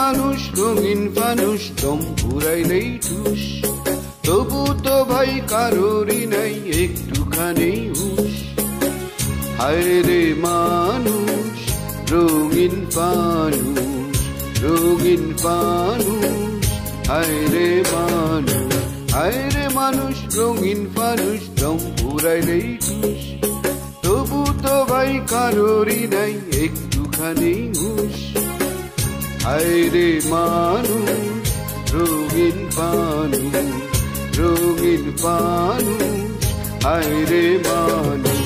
মানুষ রঙিন ফানুষ দম পুরাইলেই ঠুস, তবু তো ভাই কারোরই নাই একটুখানি হুশ। হায় রে মানুষ রঙিন ফানুষ, রঙিন ফানুষ, হায় রে মানুষ, হায় রে মানুষ রঙিন ফানুষ দম পুরাইলেই ঠুস, তবু তো ভাই কারোরই নাই একটুখানি হুশ। হায় রে মানুষ রঙিন ফানুষ, রঙিন ফানুষ, হায় রে মানুষ।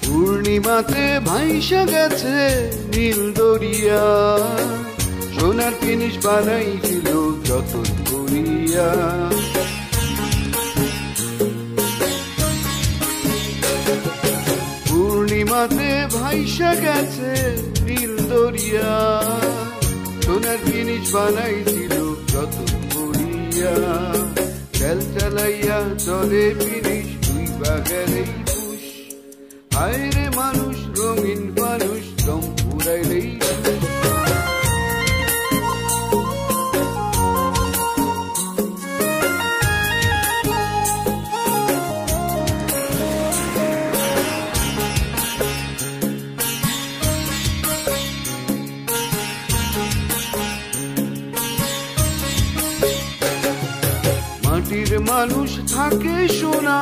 পূর্ণিমাতে ভাইসা গেছে নীল দরিয়া, সোনার জিনিস বানাইছিল যতন করিয়া। পূর্ণিমাতে ভাইসা গেছে নীল দরিয়া, সোনার জিনিস বানাইছিল যতন করিয়া। তেল চালাইয়া চলে ফিরিস তুই বাগেরেই খুশ। হায় রে মানুষ রঙিন মানুষ দম পুরাইলেই মাটির মানুষ থাকে সোনা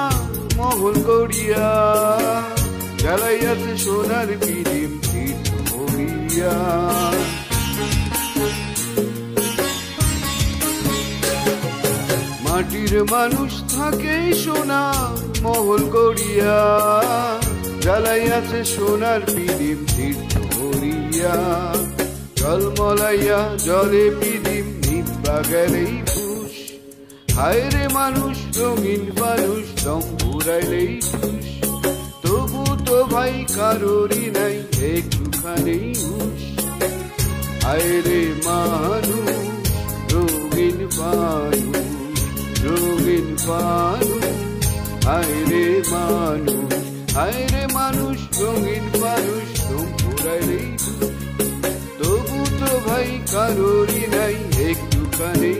মহল গড়িয়া, জ্বালাইয়াছে সোনার পিদিম তীর্থ হইয়া। মাটির মানুষ থাকে সোনা মহল গড়িয়া, জ্বালাইয়াছে সোনার পিদিম তীর্থ হইয়া। জলমলাইয়া জলে পিদিম নিব্বা গেলেই খুশ। হায় রে মানুষ রঙিন মানুষ দম পুরাইলেই খুশ, তবু তো ভাই কারোরই নাই একটুখানি হুশ। হায় রে মানুষ রঙিন মানুষ, রঙিন মানুষ, হায় রে মানুষ, হায় রে মানুষ রঙিন মানুষ দম পুরাইলেই খুশ, তবু তো ভাই কারোরই নাই একটুখানি